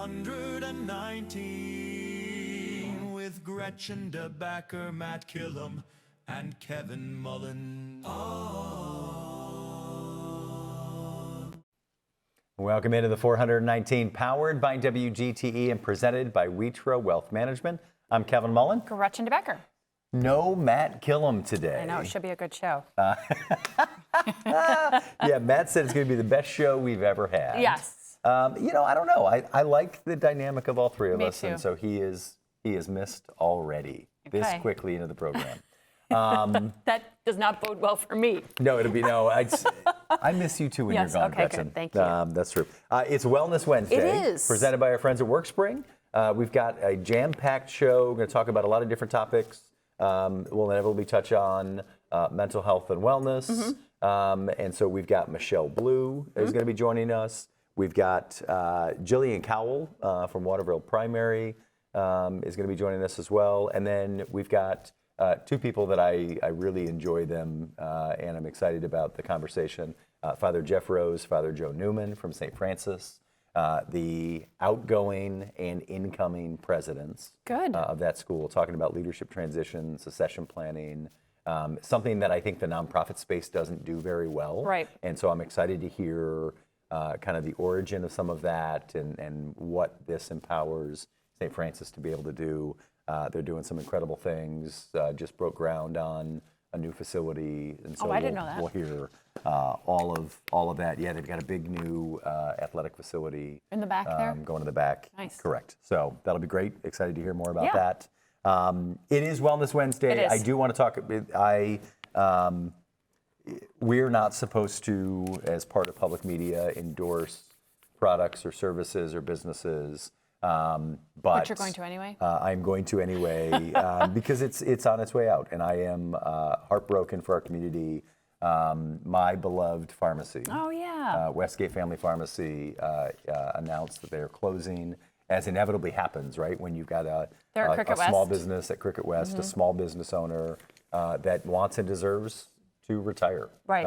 419 with Gretchen DeBacker, Matt Killam, and Kevin Mullen. Welcome into the 419, powered by WGTE and presented by Witro Wealth Management. I'm Kevin Mullen. Gretchen DeBacker. No Matt Killam today. I know, it should be a good show. Yeah, Matt said it's going to be the best show we've ever had. Yes. I don't know. I like the dynamic of all three of Me us, too. and so he is missed already this Okay. quickly into the program. That does not bode well for me. No, I miss you too when Yes, you're gone, okay, good. Gretchen. Thank you. That's true. It's Wellness Wednesday. It is. Presented by our friends at WorkSpring. We've got a jam-packed show. We're going to talk about a lot of different topics. We'll inevitably touch on mental health and wellness. And so we've got Michelle Blue who's going to be joining us. We've got Jillian Cowell from Waterville Primary is going to be joining us as well. And then we've got two people that I really enjoy them and I'm excited about the conversation. Father Geoff Rose, Father Joe Newman from St. Francis, the outgoing and incoming presidents of that school, talking about leadership transition, succession planning, something that I think the nonprofit space doesn't do very well. Right. And so I'm excited to hear kind of the origin of some of that and what this empowers St. Francis to be able to do. They're doing some incredible things, just broke ground on a new facility. And so I didn't know that. We'll hear all of that. Yeah, they've got a big new athletic facility. In the back there? Going in the back. Nice. Correct. So that'll be great. Excited to hear more about Yeah. that. It is Wellness Wednesday. It is. I do want to talk, we're not supposed to, as part of public media, endorse products or services or businesses. But you're going to anyway? I'm going to anyway because it's on its way out, and I am heartbroken for our community. My beloved pharmacy, Westgate Family Pharmacy, announced that they are closing, as inevitably happens, right? When you've got a small business at Cricket West, a small business owner that wants and deserves to retire. Right.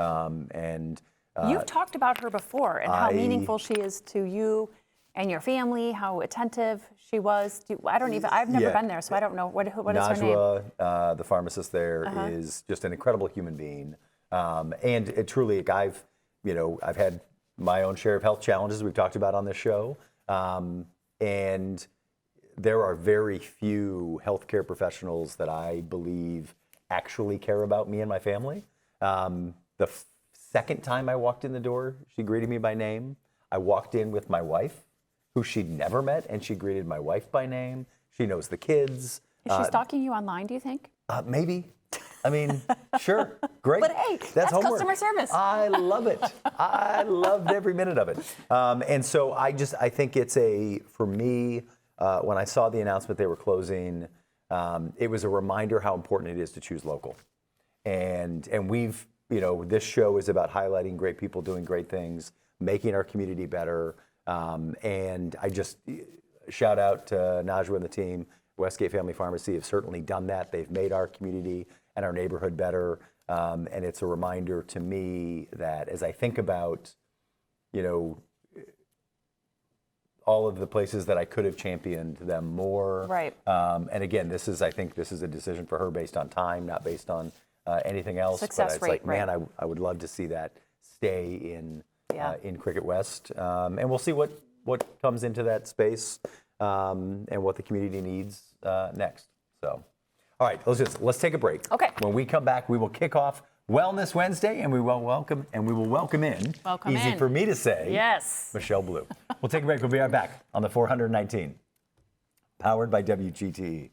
And You've talked about her before and how meaningful she is to you and your family, how attentive she was. I've never been there, so I don't know. What is her name? Najwa, the pharmacist there, is just an incredible human being. And it truly, I've had my own share of health challenges we've talked about on this show. And there are very few healthcare professionals that I believe actually care about me and my family. The second time I walked in the door, she greeted me by name. I walked in with my wife, who she'd never met, and she greeted my wife by name. She knows the kids. Is she stalking you online, do you think? Maybe. I mean, sure, great. But hey, that's homework. customer service. I love it. I loved every minute of it. And so I think it's for me, when I saw the announcement they were closing, it was a reminder how important it is to choose local. And we've, this show is about highlighting great people doing great things, making our community better. And I just shout out to Najwa and the team. Westgate Family Pharmacy have certainly done that. They've made our community and our neighborhood better. And it's a reminder to me that as I think about, all of the places that I could have championed them more. Right. And again, I think this is a decision for her based on time, not based on anything else. Success but it's rate, man, right. I would love to see that stay in Cricket West. And we'll see what comes into that space and what the community needs next. So, all right, let's take a break. Okay. When we come back, we will kick off Wellness Wednesday, and we will welcome in. Easy for me to say. Yes. Michelle Blue. We'll take a break. We'll be right back on the 419, powered by WGTE.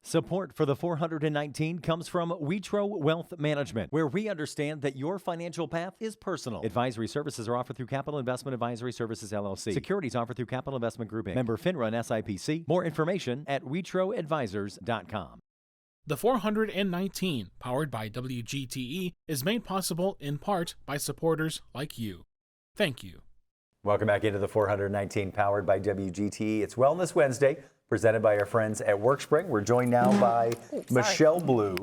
Support for the 419 comes from Witro Wealth Management, where we understand that your financial path is personal. Advisory services are offered through Capital Investment Advisory Services, LLC. Securities offered through Capital Investment Group, Inc. Member FINRA and SIPC. More information at witroadvisors.com. The 419, powered by WGTE, is made possible in part by supporters like you. Thank you. Welcome back into the 419, powered by WGTE. It's Wellness Wednesday, presented by our friends at WorkSpring. We're joined now by Michelle Blue,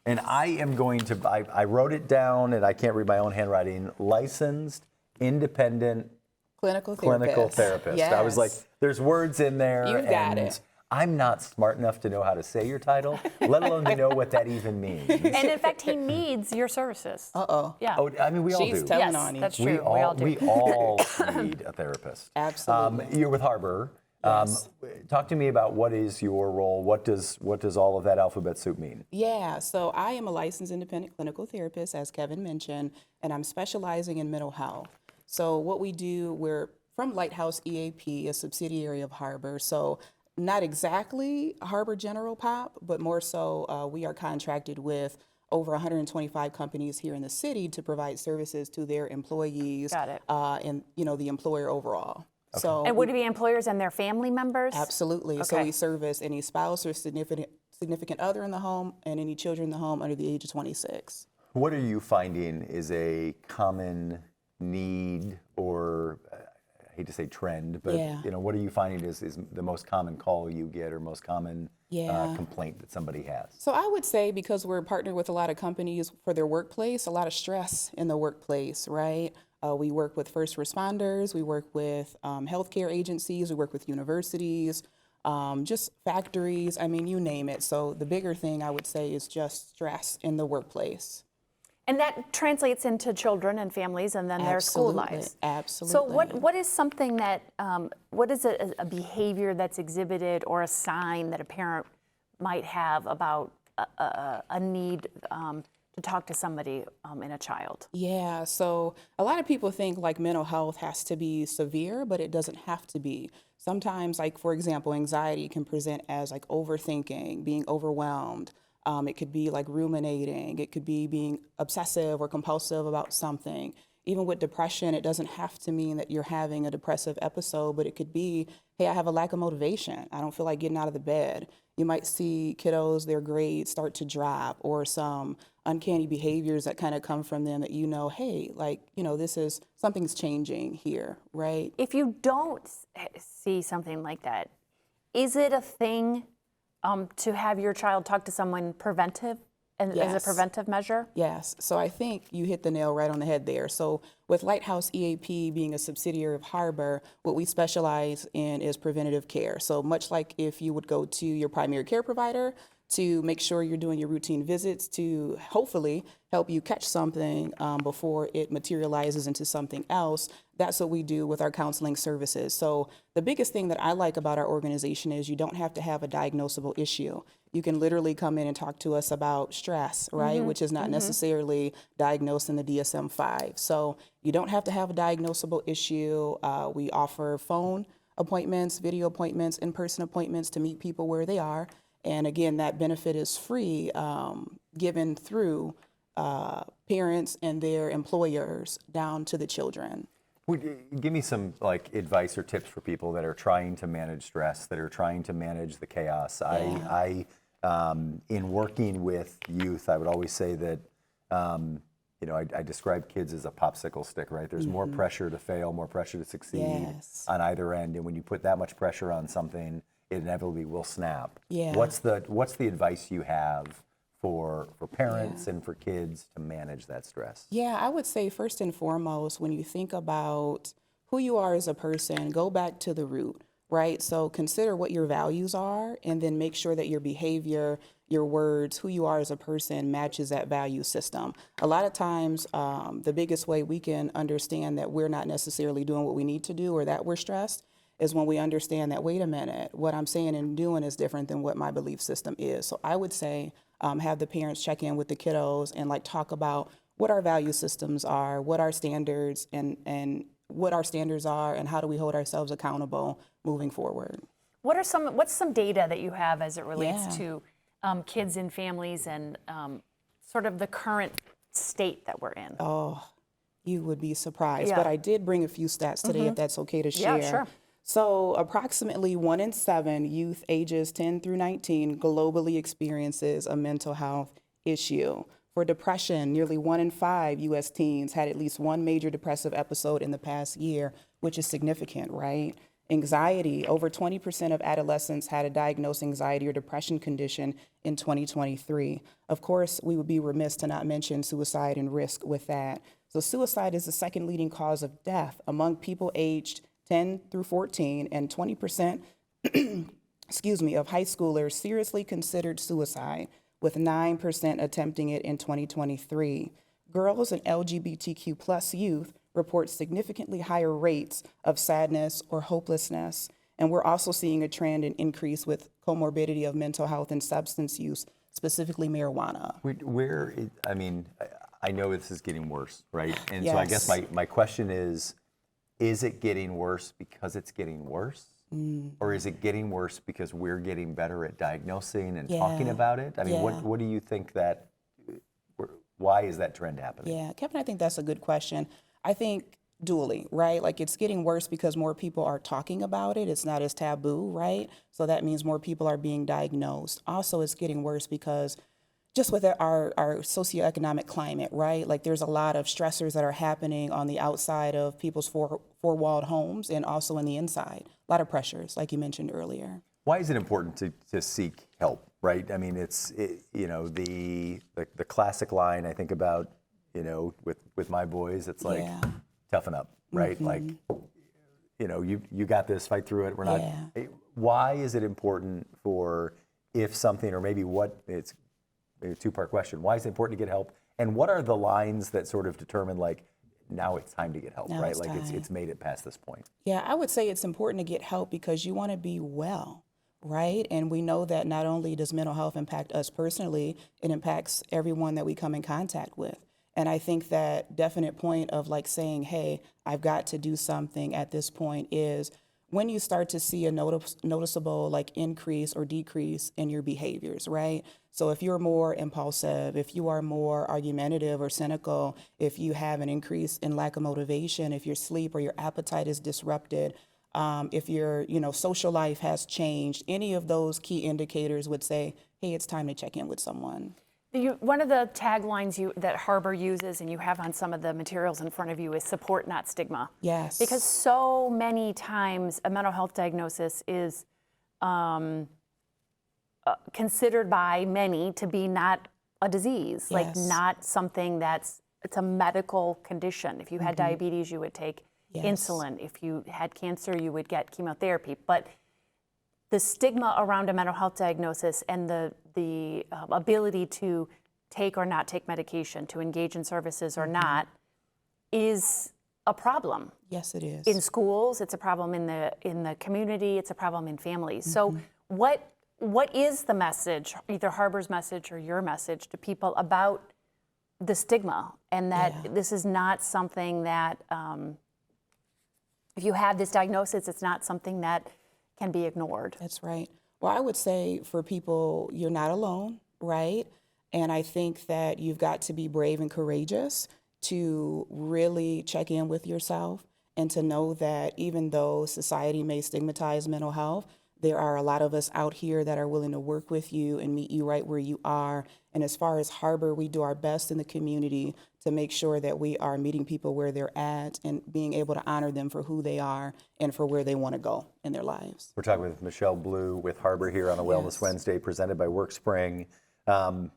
and I am going to, I wrote it down, and I can't read my own handwriting, licensed, independent Clinical therapist. Clinical therapist. Yes. I was like, there's words in there. You got and it. I'm not smart enough to know how to say your title, let alone to know what that even means. And in fact, he needs your services. Uh-oh. Yeah. Oh, I mean, we all She's do. telling Yes, on you. that's We true. We all do. We all need a therapist. Absolutely. You're with Harbor. Yes. Talk to me about what is your role. What does all of that alphabet soup mean? Yeah, so I am a licensed independent clinical therapist, as Kevin mentioned, and I'm specializing in mental health. So what we do, we're from Lighthouse EAP, a subsidiary of Harbor. So not exactly Harbor General Pop, but more so we are contracted with over 125 companies here in the city to provide services to their employees. Got it. And the employer overall. So And would it be employers and their family members? absolutely. So Okay. we service any spouse or significant other in the home and any children in the home under the age of 26. What are you finding is a common need or, I hate to say trend, but Yeah. what are you finding is the most common call you get or most common Yeah. complaint that somebody has? So I would say, because we're partnered with a lot of companies for their workplace, a lot of stress in the workplace, right? We work with first responders, we work with healthcare agencies, we work with universities, just factories, I mean, you name it. So the bigger thing I would say is just stress in the workplace. And that translates into children and families and then their school Absolutely. lives. Absolutely. So what is something that, what is a behavior that's exhibited or a sign that a parent might have about a need to talk to somebody in a child? Yeah, so a lot of people think like mental health has to be severe, but it doesn't have to be. Sometimes, like for example, anxiety can present as like overthinking, being overwhelmed. It could be like ruminating. It could be being obsessive or compulsive about something. Even with depression, it doesn't have to mean that you're having a depressive episode, but it could be, hey, I have a lack of motivation. I don't feel like getting out of the bed. You might see kiddos, their grades start to drop, or some uncanny behaviors that kind of come from them that hey, like, this is, something's changing here, right? If you don't see something like that, is it a thing to have your child talk to someone preventive as a Yes. preventive measure? Yes, so I think you hit the nail right on the head there. So with Lighthouse EAP being a subsidiary of Harbor, what we specialize in is preventative care. So much like if you would go to your primary care provider to make sure you're doing your routine visits to hopefully help you catch something before it materializes into something else, that's what we do with our counseling services. So the biggest thing that I like about our organization is you don't have to have a diagnosable issue. You can literally come in and talk to us about stress, right? Which is not necessarily diagnosed in the DSM-5. So you don't have to have a diagnosable issue. We offer phone appointments, video appointments, in-person appointments to meet people where they are. And again, that benefit is free, given through parents and their employers down to the children. Give me some advice or tips for people that are trying to manage stress, that are trying to manage the chaos. Yeah. In working with youth, I would always say that, I describe kids as a popsicle stick, right? There's more pressure to fail, more pressure to succeed Yes. on either end. And when you put that much pressure on something, it inevitably will snap. Yeah. What's the advice you have for parents and for kids to manage that stress? Yeah, I would say first and foremost, when you think about who you are as a person, go back to the root, right? So consider what your values are and then make sure that your behavior, your words, who you are as a person matches that value system. A lot of times, the biggest way we can understand that we're not necessarily doing what we need to do or that we're stressed is when we understand that, wait a minute, what I'm saying and doing is different than what my belief system is. So I would say have the parents check in with the kiddos and talk about what our value systems are, what our standards and what our standards are, and how do we hold ourselves accountable moving forward. What's some data that you have as it relates Yeah. to kids and families and sort of the current state that we're in? Oh, you would be surprised. Yeah. But I did bring a few stats today, if that's okay to share. Yeah, sure. So approximately 1 in 7 youth ages 10 through 19 globally experiences a mental health issue. For depression, nearly 1 in 5 U.S. teens had at least one major depressive episode in the past year, which is significant, right? Anxiety, over 20% of adolescents had a diagnosed anxiety or depression condition in 2023. Of course, we would be remiss to not mention suicide and risk with that. So suicide is the second leading cause of death among people aged 10 through 14, and 20% of high schoolers seriously considered suicide, with 9% attempting it in 2023. Girls and LGBTQ plus youth report significantly higher rates of sadness or hopelessness. And we're also seeing a trend in increase with comorbidity of mental health and substance use, specifically marijuana. I know this is getting worse, right? And so I guess my question is it getting worse because it's getting worse? Or is it getting worse because we're getting better at diagnosing and talking about it? I mean, what do you think why is that trend happening? Yeah, Kevin, I think that's a good question. I think dually, right? Like it's getting worse because more people are talking about it. It's not as taboo, right? So that means more people are being diagnosed. Also, it's getting worse because just with our socioeconomic climate, right? Like there's a lot of stressors that are happening on the outside of people's four-walled homes and also in the inside. A lot of pressures, like you mentioned earlier. Why is it important to seek help, right? I mean, the classic line I think about, with my boys, it's like, toughen up, right? Like, you got this, fight through it. We're not. Why is it important if something, or maybe it's a two-part question. Why is it important to get help? And what are the lines that sort of determine, like, now it's time to get help, right? Like it's made it past this point. Yeah, I would say it's important to get help because you want to be well, right? And we know that not only does mental health impact us personally, it impacts everyone that we come in contact with. And I think that definite point of like saying, hey, I've got to do something at this point is when you start to see a noticeable like increase or decrease in your behaviors, right? So if you're more impulsive, if you are more argumentative or cynical, if you have an increase in lack of motivation, if your sleep or your appetite is disrupted, if your social life has changed, any of those key indicators would say, hey, it's time to check in with someone. One of the taglines that Harbor uses, and you have on some of the materials in front of you, is support, not stigma. Yes. Because so many times a mental health diagnosis is considered by many to be not a disease, like not something it's a medical condition. If you had diabetes, you would take insulin. If you had cancer, you would get chemotherapy. But the stigma around a mental health diagnosis and the ability to take or not take medication, to engage in services or not, is a problem. Yes, it is. In schools, it's a problem in the community, it's a problem in families. So what is the message, either Harbor's message or your message to people about the stigma and that this is not something that, if you have this diagnosis, it's not something that can be ignored? That's right. Well, I would say for people, you're not alone, right? And I think that you've got to be brave and courageous to really check in with yourself and to know that even though society may stigmatize mental health, there are a lot of us out here that are willing to work with you and meet you right where you are. And as far as Harbor, we do our best in the community to make sure that we are meeting people where they're at and being able to honor them for who they are and for where they want to go in their lives. We're talking with Michelle Blue with Harbor here on a Wellness Wednesday presented by WorkSpring. I'm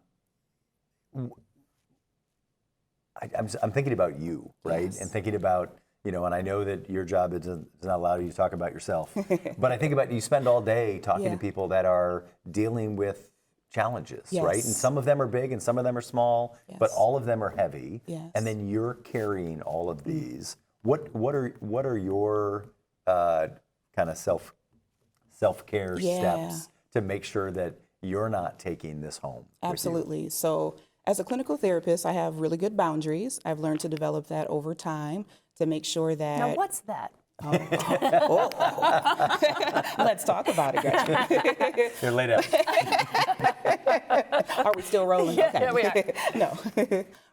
thinking about you, right? Yes. And thinking about, and I know that your job does not allow you to talk about yourself, but I think about you spend all day talking to people that are dealing with challenges, right? And some of them are big and some of them are small, but all of them are heavy. Yes. And then you're carrying all of these. What are your kind of self-care steps to make sure that you're not taking this home? Absolutely. So as a clinical therapist, I have really good boundaries. I've learned to develop that over time to make sure that. Now, what's that? Let's talk about it, Gretchen. You're laid out. Are we still rolling? Yeah, we are. No.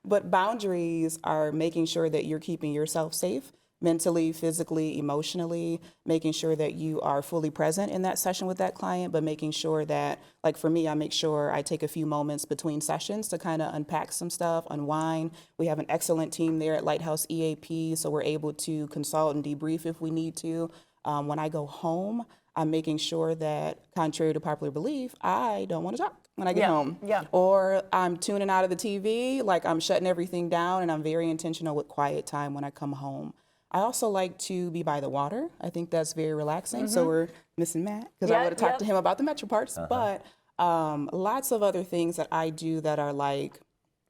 But boundaries are making sure that you're keeping yourself safe mentally, physically, emotionally, making sure that you are fully present in that session with that client, but making sure that, like for me, I make sure I take a few moments between sessions to kind of unpack some stuff, unwind. We have an excellent team there at Lighthouse EAP, so we're able to consult and debrief if we need to. When I go home, I'm making sure that, contrary to popular belief, I don't want to talk when I get home. Yeah. Or I'm tuning out of the TV, like I'm shutting everything down, and I'm very intentional with quiet time when I come home. I also like to be by the water. I think that's very relaxing. So we're missing Matt, because I would have talked to him about the metro parts. But lots of other things that I do that are like,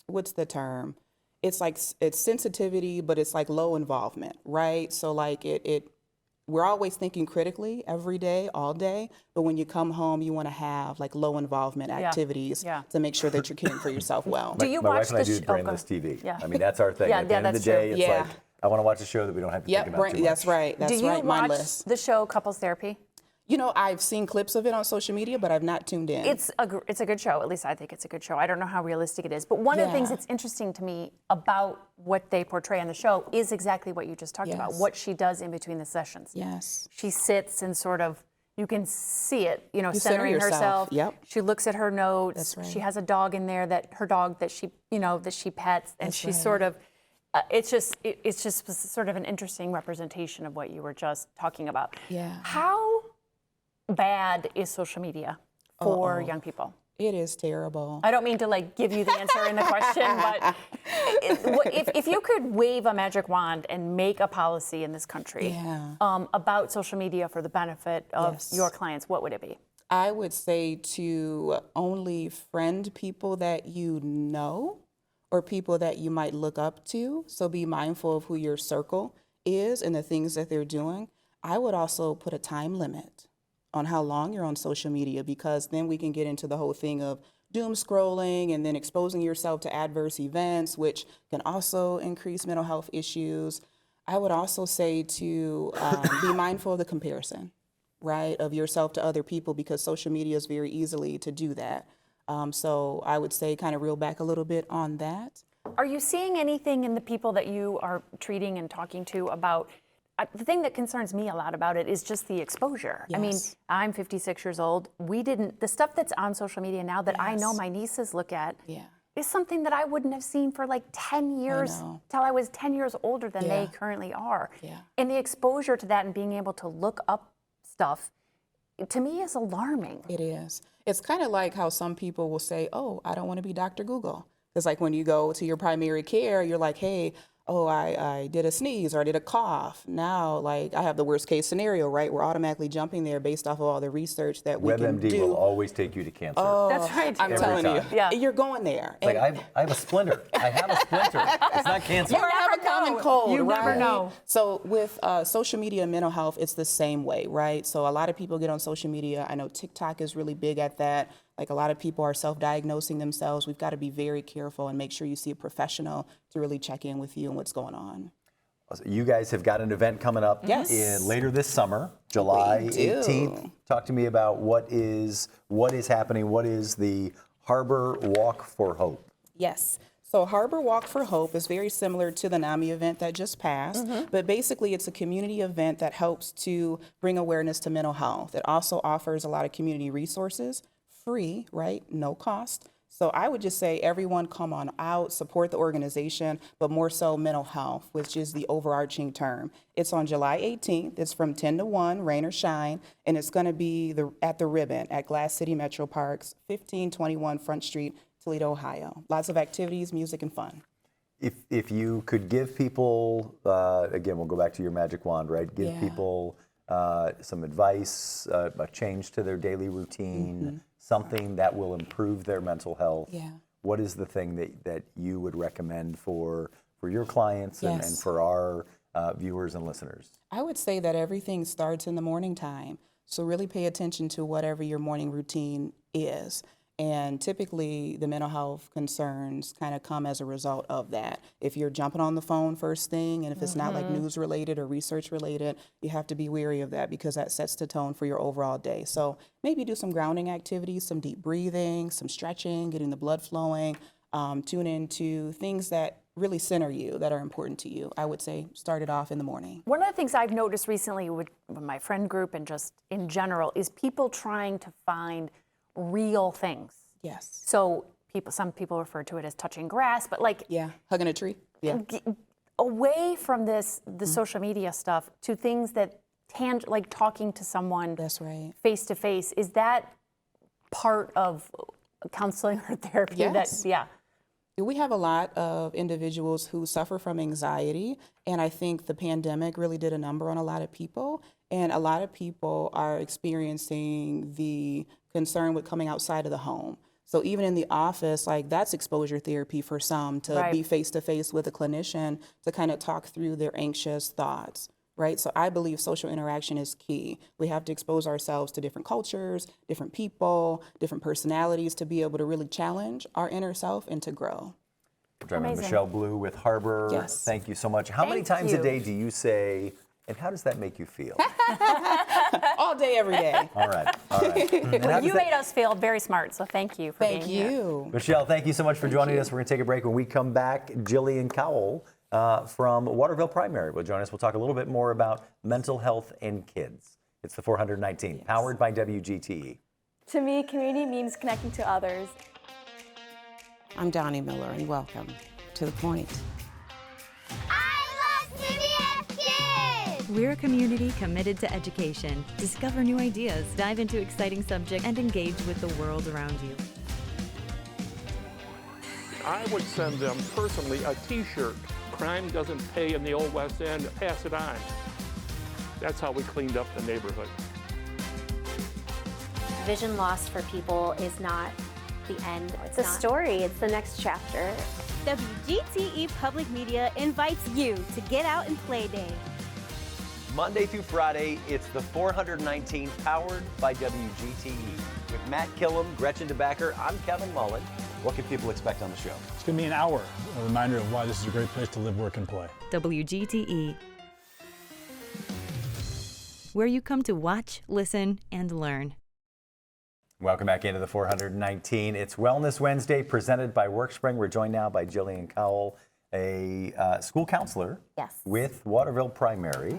what's the term? It's like, it's sensitivity, but it's like low involvement, right? So like we're always thinking critically every day, all day, but when you come home, you want to have like low involvement activities to make sure that you're caring for yourself well. Do you My watch wife and I the do brainless TV. Yeah. I mean, that's our thing. Yeah, At the end of the that's day, true. it's like, I want to watch a show that we don't have to think about too much. That's right. That's Do you right. watch Mindless. the show Couples Therapy? You know, I've seen clips of it on social media, but I've not tuned in. It's a good show. At least I think it's a good show. I don't know how realistic it is. But one of the things that's interesting to me about what they portray on the show is exactly what you just talked about, what she does in between the sessions. Yes. She sits and sort of, you can see it, you know, You center centering yourself. herself. Yep. She looks at her notes. That's right. She has a dog in there, her dog that she, you know, that she pets. And That's she right. sort of, it's just sort of an interesting representation of what you were just talking about. Yeah. How bad is social media for young people? It is terrible. I don't mean to like give you the answer in the question, but if you could wave a magic wand and make a policy in this country about social media for the benefit of your clients, what would it be? I would say to only friend people that you know or people that you might look up to. So be mindful of who your circle is and the things that they're doing. I would also put a time limit on how long you're on social media, because then we can get into the whole thing of doom scrolling and then exposing yourself to adverse events, which can also increase mental health issues. I would also say to be mindful of the comparison, right, of yourself to other people, because social media is very easily to do that. So I would say kind of reel back a little bit on that. Are you seeing anything in the people that you are treating and talking to about the thing that concerns me a lot about it is just the exposure. Yes. I mean, I'm 56 years old. The stuff that's on social media now that I know my nieces look at is something that I wouldn't have seen for like 10 years, till I was 10 years older than they currently are. And the exposure to that and being able to look up stuff, to me, is alarming. It is. It's kind of like how some people will say, oh, I don't want to be Dr. Google. It's like when you go to your primary care, you're like, hey, oh, I did a sneeze or I did a cough. Now, like, I have the worst case scenario, right? We're automatically jumping there based off of all the research that we can do. WebMD will always take you to cancer. That's right. I'm telling you, you're going there. Like, I have a splinter. I have a splinter. It's not cancer. Or I have a common cold, You right? never know. So with social media and mental health, it's the same way, right? So a lot of people get on social media. I know TikTok is really big at that. Like, a lot of people are self-diagnosing themselves. We've got to be very careful and make sure you see a professional to really check in with you and what's going on. You guys have got an event coming up later this summer, July 18th. Talk to me about what is happening. What is the Harbor Walk for Hope? Yes. So Harbor Walk for Hope is very similar to the NAMI event that just passed, but basically it's a community event that helps to bring awareness to mental health. It also offers a lot of community resources, free, right? No cost. So I would just say everyone come on out, support the organization, but more so mental health, which is the overarching term. It's on July 18th. It's from 10 to 1, rain or shine, and it's going to be at the Ribbon at Glass City Metro Parks, 1521 Front Street, Toledo, Ohio. Lots of activities, music, and fun. If you could give people, again, we'll go back to your magic wand, right? Give people some advice, a change to their daily routine, something that will improve their mental health. What is the thing that you would recommend for your clients and for our viewers and listeners? I would say that everything starts in the morning time. So really pay attention to whatever your morning routine is. And typically the mental health concerns kind of come as a result of that. If you're jumping on the phone first thing, and if it's not like news related or research related, you have to be wary of that, because that sets the tone for your overall day. So maybe do some grounding activities, some deep breathing, some stretching, getting the blood flowing, tune into things that really center you, that are important to you. I would say start it off in the morning. One of the things I've noticed recently with my friend group and just in general is people trying to find real things. Yes. So some people refer to it as touching grass, but like Hugging a tree. away from the social media stuff to things that like talking to someone That's right. face to face. Is that part of counseling or therapy? Yes. Yeah. We have a lot of individuals who suffer from anxiety, and I think the pandemic really did a number on a lot of people. And a lot of people are experiencing the concern with coming outside of the home. So even in the office, like that's exposure therapy for some, to be face to face with a clinician to kind of talk through their anxious thoughts, right? So I believe social interaction is key. We have to expose ourselves to different cultures, different people, different personalities to be able to really challenge our inner self and to grow. We're driving Amazing. Michelle Blue with Harbor. Yes. Thank you so much. How many Thank times a you. day do you say, and how does that make you feel? All day, every day. All right. All right. And how does You that- made us feel very smart, so thank you for Thank being here. you. Michelle, thank you so much for joining us. We're going to take a break. When we come back, Jillian Cowell from Waterville Primary will join us. We'll talk a little bit more about mental health and kids. It's the 419, powered by WGTE. To me, community means connecting to others. I'm Donnie Miller, and welcome to The Point. I love CBS Kids! We're a community committed to education. Discover new ideas, dive into exciting subjects, and engage with the world around you. I would send them personally a t-shirt. Crime doesn't pay in the old West End, pass it on. That's how we cleaned up the neighborhood. Vision loss for people is not the end. It's a not. story. It's the next chapter. WGTE Public Media invites you to Get Out and Play Day. Monday through Friday, it's the 419, powered by WGTE. With Matt Killam, Gretchen DeBacker, I'm Kevin Mullen. What can people expect on the show? It's going to be an hour, a reminder of why this is a great place to live, work, and play. WGTE, where you come to watch, listen, and learn. Welcome back into the 419. It's Wellness Wednesday, presented by WorkSpring. We're joined now by Jillian Cowell, a school counselor with Waterville Primary.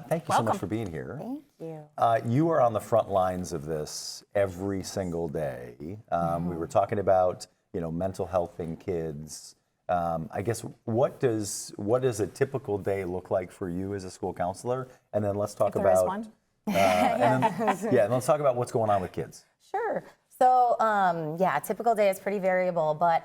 Thank you so much for being here. Thank you. You are on the front lines of this every single day. We were talking about, mental health in kids. I guess what does a typical day look like for you as a school counselor? And then let's talk If there is about one. and let's talk about what's going on with kids. Sure. So, a typical day is pretty variable, but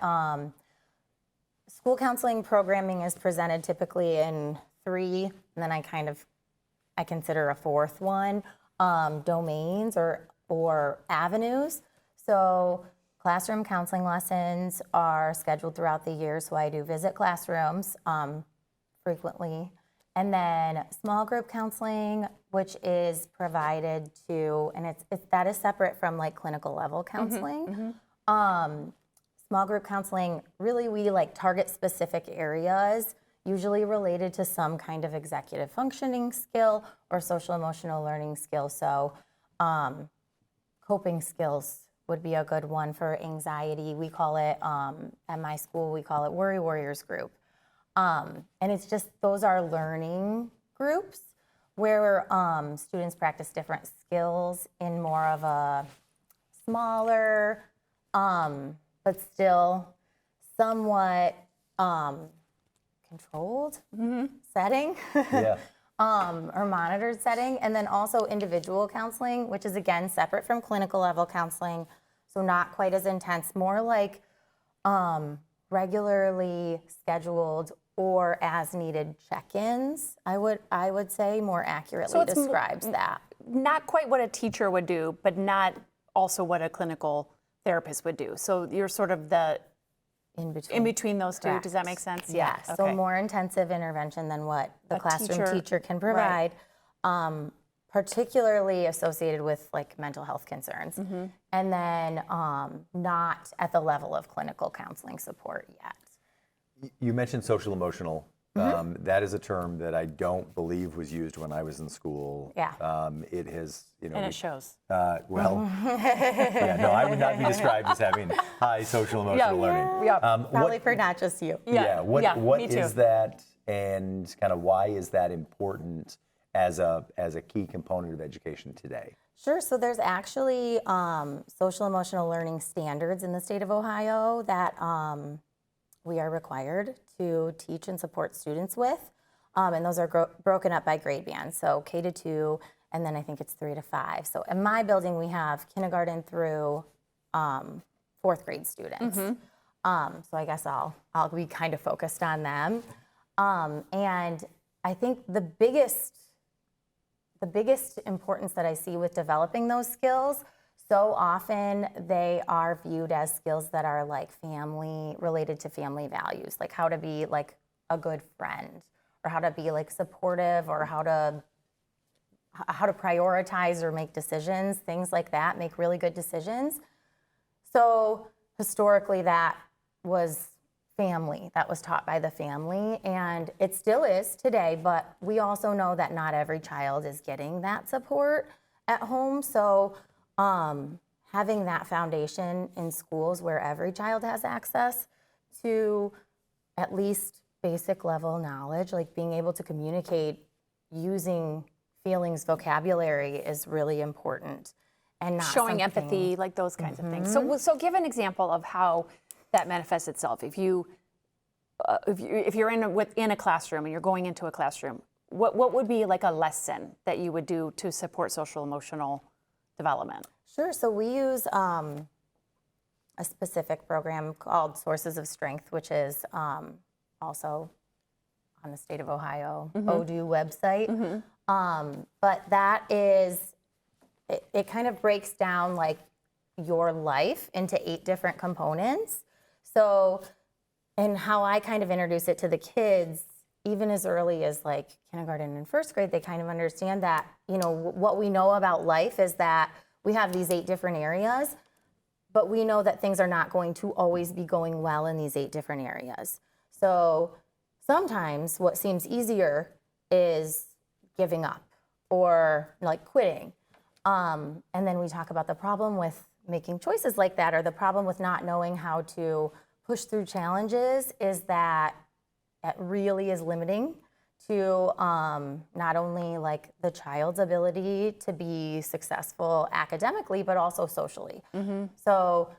school counseling programming is presented typically in 3, and then I consider a 4th one, domains or avenues. So classroom counseling lessons are scheduled throughout the year, so I do visit classrooms frequently. And then small group counseling, which is provided to, and that is separate from like clinical level counseling. Small group counseling, really we target specific areas, usually related to some kind of executive functioning skill or social emotional learning skill. So coping skills would be a good one for anxiety. We call it, at my school, we call it Worry Warriors Group. And it's just, those are learning groups where students practice different skills in more of a smaller, but still somewhat controlled setting. Yeah. Or monitored setting. And then also individual counseling, which is again separate from clinical level counseling. So not quite as intense, more like regularly scheduled or as needed check-ins, I would say more accurately describes that. Not quite what a teacher would do, but not also what a clinical therapist would do. So you're sort of the in between those two. Correct. Does that make sense? Yeah. Okay. So more intensive intervention than what the classroom teacher can provide, particularly associated with like mental health concerns, and then not at the level of clinical counseling support yet. You mentioned social emotional. That is a term that I don't believe was used when I was in school. Yeah. It has, And it shows. Well, no, I would not be described as having high social emotional learning. Probably for not just you. What me too. is that, and kind of why is that important as a key component of education today? Sure. So there's actually social emotional learning standards in the state of Ohio that we are required to teach and support students with. And those are broken up by grade bands, so K to 2, and then I think it's 3 to 5. So in my building, we have kindergarten through 4th grade students. So I guess I'll be kind of focused on them. And I think the biggest importance that I see with developing those skills, so often they are viewed as skills that are like related to family values, like how to be like a good friend, or how to be like supportive, or how to prioritize or make decisions, things like that, make really good decisions. So historically that was family, that was taught by the family, and it still is today, but we also know that not every child is getting that support at home. So having that foundation in schools where every child has access to at least basic level knowledge, like being able to communicate using feelings vocabulary, is really important. And not showing empathy, like those kinds of things. So give an example of how that manifests itself. If you're in a classroom and you're going into a classroom, what would be like a lesson that you would do to support social emotional development? Sure. So we use a specific program called Sources of Strength, which is also on the State of Ohio ODU website. But that is, it kind of breaks down like your life into 8 different components. So, and how I kind of introduce it to the kids, even as early as like kindergarten and 1st grade, they kind of understand that, you know, what we know about life is that we have these 8 different areas, but we know that things are not going to always be going well in these 8 different areas. So sometimes what seems easier is giving up or like quitting. And then we talk about the problem with making choices like that, or the problem with not knowing how to push through challenges, is that it really is limiting to not only like the child's ability to be successful academically, but also socially. So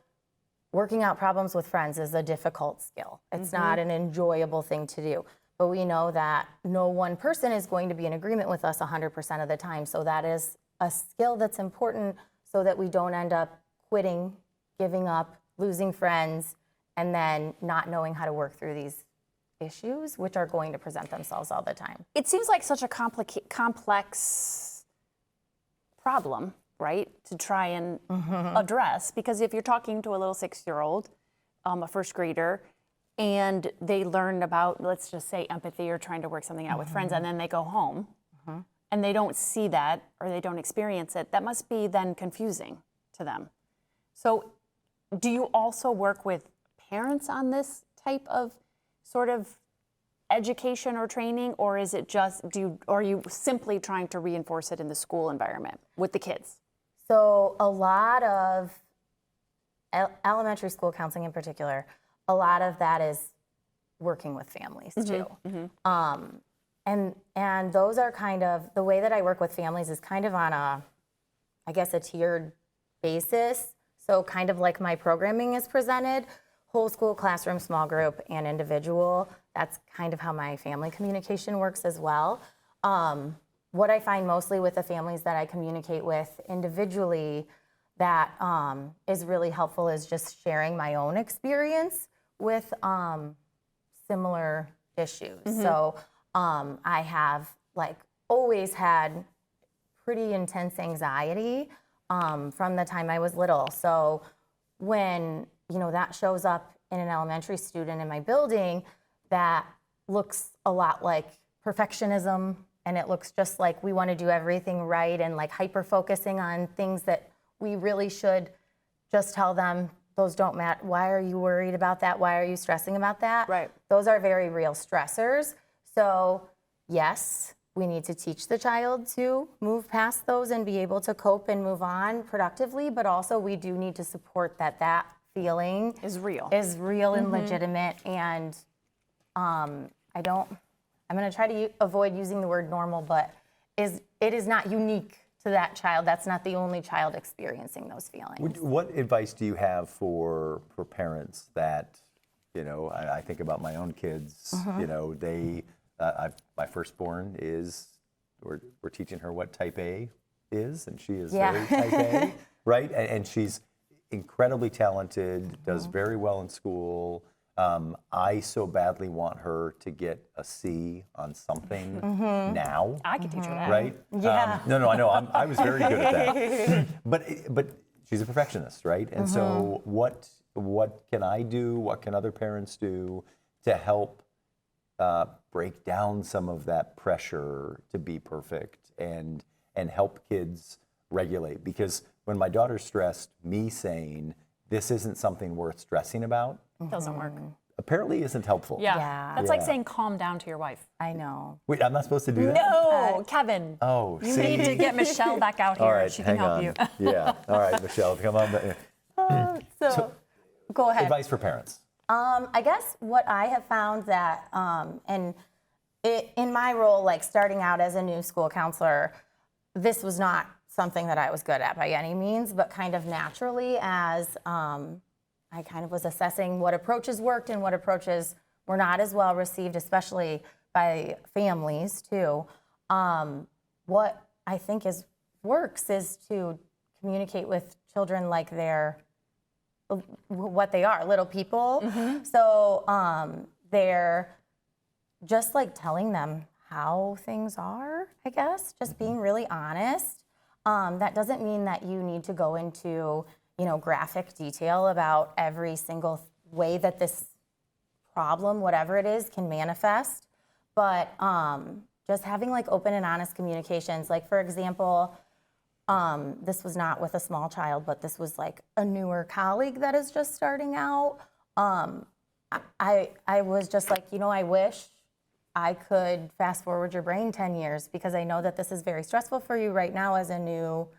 working out problems with friends is a difficult skill. It's not an enjoyable thing to do. But we know that no one person is going to be in agreement with us 100% of the time. So that is a skill that's important, so that we don't end up quitting, giving up, losing friends, and then not knowing how to work through these issues, which are going to present themselves all the time. It seems like such a complex problem, right, to try and address, because if you're talking to a little 6-year-old, a 1st grader, and they learn about, let's just say, empathy or trying to work something out with friends, and then they go home and they don't see that, or they don't experience it, that must be then confusing to them. So do you also work with parents on this type of sort of education or training, or is it just, are you simply trying to reinforce it in the school environment with the kids? So a lot of elementary school counseling in particular, a lot of that is working with families too. And those are kind of, the way that I work with families is kind of on a tiered basis. So kind of like my programming is presented, whole school, classroom, small group, and individual. That's kind of how my family communication works as well. What I find mostly with the families that I communicate with individually that is really helpful is just sharing my own experience with similar issues. So I have like always had pretty intense anxiety from the time I was little. So when, you know, that shows up in an elementary student in my building, that looks a lot like perfectionism, and it looks just like we want to do everything right, and like hyper-focusing on things that we really should just tell them, those don't matter. Why are you worried about that? Why are you stressing about that? Right. Those are very real stressors. So yes, we need to teach the child to move past those and be able to cope and move on productively, but also we do need to support that that feeling is real and legitimate. And I'm going to try to avoid using the word normal, but it is not unique to that child. That's not the only child experiencing those feelings. What advice do you have for parents that, you know, I think about my own kids, you know, they my firstborn is, we're teaching her what type A is, and she is Yeah. very type A, right? And she's incredibly talented, does very well in school. I so badly want her to get a C on something now. I could teach her that. Right? Yeah. No, I know. I was very good at that. But she's a perfectionist, right? And so what can I do? What can other parents do to help break down some of that pressure to be perfect and help kids regulate? Because when my daughter's stressed, me saying this isn't something worth stressing about Doesn't work. apparently isn't helpful. Yeah. That's like Yeah. saying calm down to your wife. I know. Wait, I'm not supposed to do that? No, Kevin. Oh, You see? need to get Michelle back out here. All right, She can hang help on. you. Yeah. All right, Michelle, come on. So, go ahead. Advice for parents. I guess what I have found that, in my role, like starting out as a new school counselor, this was not something that I was good at by any means, but kind of naturally as I kind of was assessing what approaches worked and what approaches were not as well received, especially by families too. What I think works is to communicate with children like they're what they are, little people. So they're just like telling them how things are, I guess, just being really honest. That doesn't mean that you need to go into, graphic detail about every single way that this problem, whatever it is, can manifest. But just having like open and honest communications. Like, for example, this was not with a small child, but this was like a newer colleague that is just starting out. I was just like, I wish I could fast forward your brain 10 years because I know that this is very stressful for you right now as a new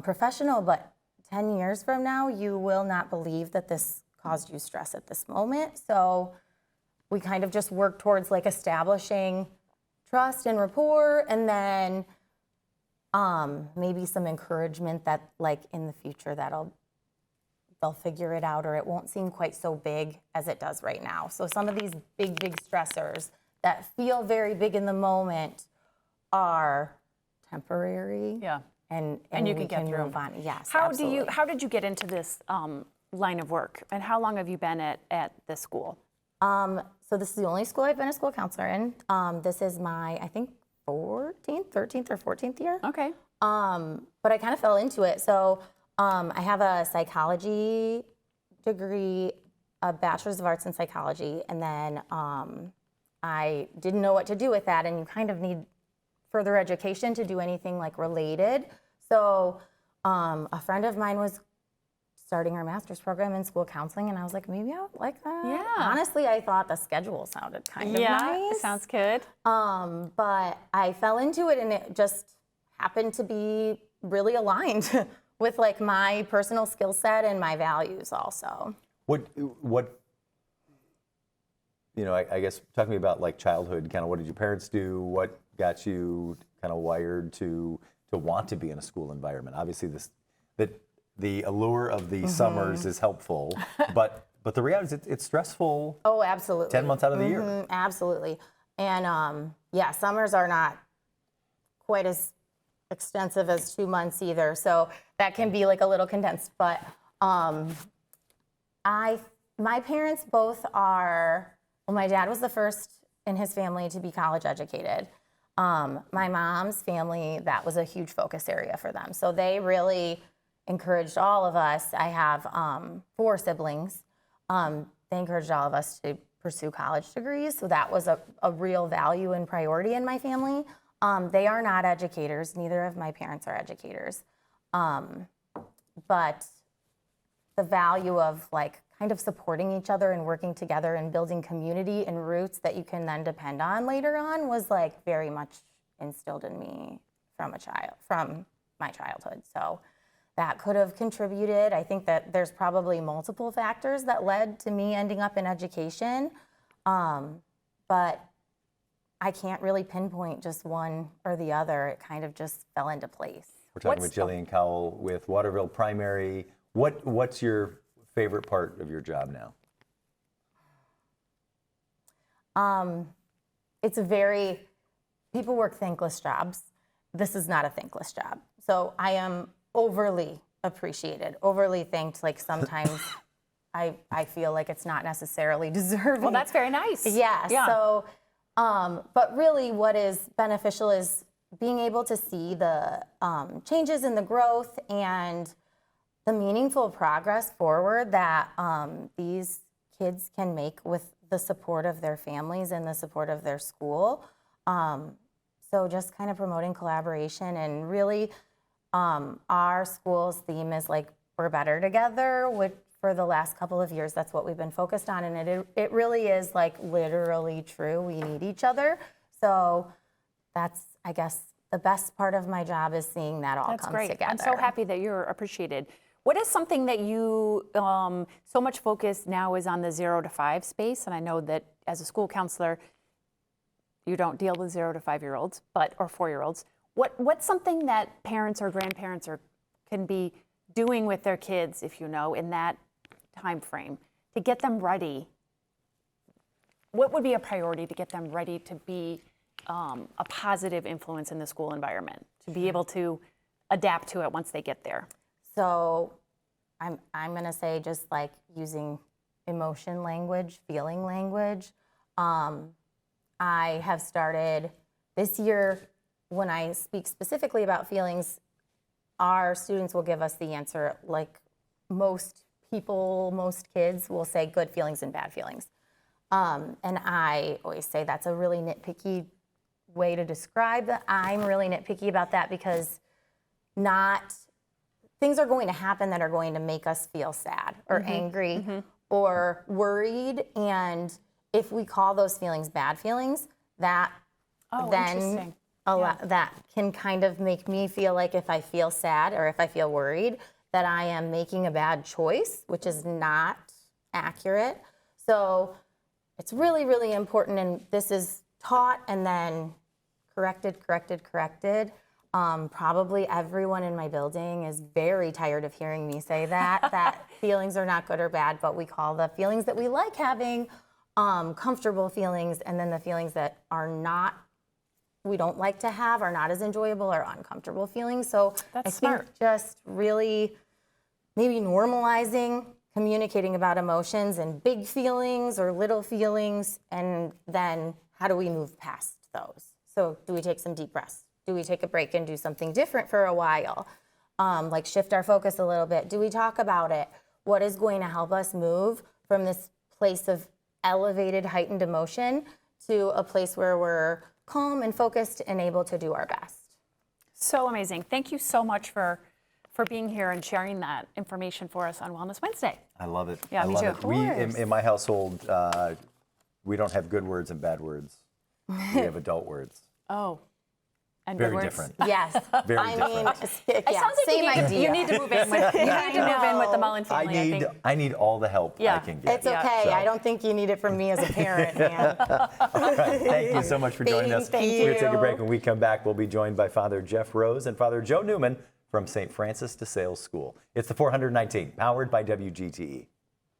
professional, but 10 years from now, you will not believe that this caused you stress at this moment. So we kind of just work towards like establishing trust and rapport, and then maybe some encouragement that like in the future they'll figure it out, or it won't seem quite so big as it does right now. So some of these big stressors that feel very big in the moment are temporary. Yeah. And you we can get through move on. Yes. How did you get into this line of work, and how long have you been at this school? So this is the only school I've been a school counselor in. This is my, I think, 13th or 14th year. Okay. But I kind of fell into it. So I have a psychology degree, a bachelor's of arts in psychology, and then I didn't know what to do with that, and you kind of need further education to do anything like related. So a friend of mine was starting her master's program in school counseling, and I was like, maybe I would like that. Yeah. Honestly, I thought the schedule sounded kind of nice. Sounds good. But I fell into it, and it just happened to be really aligned with like my personal skill set and my values also. What I guess talk to me about like childhood, kind of what did your parents do? What got you kind of wired to want to be in a school environment? Obviously the allure of the summers is helpful, but the reality is it's stressful. Oh, absolutely. 10 months out of the year. Absolutely. And summers are not quite as extensive as 2 months either. So that can be like a little condensed. But my parents both are, my dad was the first in his family to be college educated. My mom's family, that was a huge focus area for them. So they really encouraged all of us. I have 4 siblings. They encouraged all of us to pursue college degrees. So that was a real value and priority in my family. They are not educators. Neither of my parents are educators. But the value of like kind of supporting each other and working together and building community and roots that you can then depend on later on was like very much instilled in me from my childhood. So that could have contributed. I think that there's probably multiple factors that led to me ending up in education. But I can't really pinpoint just one or the other. It kind of just fell into place. We're talking with Jillian Cowell with Waterville Primary. What's your favorite part of your job now? it's people work thankless jobs. This is not a thankless job. So I am overly appreciated, overly thanked. Like sometimes I feel like it's not necessarily deserving. Well, that's very nice. Yeah. So, but really what is beneficial is being able to see the changes in the growth and the meaningful progress forward that these kids can make with the support of their families and the support of their school. So just kind of promoting collaboration, and really our school's theme is like, we're better together. For the last couple of years, that's what we've been focused on, and it really is like literally true. We need each other. So that's, I guess, the best part of my job is seeing that all come together. I'm so happy that you're appreciated. What is something that you, so much focus now is on the 0 to 5 space, and I know that as a school counselor, you don't deal with 0 to 5-year-olds, or 4-year-olds. What's something that parents or grandparents can be doing with their kids, if you know, in that time frame to get them ready? What would be a priority to get them ready to be a positive influence in the school environment, to be able to adapt to it once they get there? So I'm going to say just like using emotion language, feeling language. I have started this year, when I speak specifically about feelings, our students will give us the answer like most people, most kids will say good feelings and bad feelings. And I always say that's a really nitpicky way to describe that. I'm really nitpicky about that because things are going to happen that are going to make us feel sad or angry or worried. And if we call those feelings bad feelings, that that can kind of make me feel like if I feel sad or if I feel worried, that I am making a bad choice, which is not accurate. So it's really, really important, and this is taught and then corrected. Probably everyone in my building is very tired of hearing me say that feelings are not good or bad, but we call the feelings that we like having comfortable feelings, and then the feelings that we don't like to have, are not as enjoyable, or uncomfortable feelings. So that's I think just really maybe normalizing communicating about emotions and big feelings or little feelings, and then how do we move past those? So do we take some deep breaths? Do we take a break and do something different for a while? Like shift our focus a little bit. Do we talk about it? What is going to help us move from this place of elevated, heightened emotion to a place where we're calm and focused and able to do our best? So amazing. Thank you so much for being here and sharing that information for us on Wellness Wednesday. I love it. Yeah, I me love too. it. In my household, we don't have good words and bad words. We have adult words. Oh. And very words. different. Yes. Very different. It sounds like same idea. You need to move in with the Mullen family, I think. I need all the help I can get. It's okay. So. I don't think you need it from me as a parent, man. All right. Thank you so much for joining us. Thank We're you. going to take a break. When we come back, we'll be joined by Father Geoff Rose and Father Joe Newman from St. Francis de Sales School. It's the 419, powered by WGTE.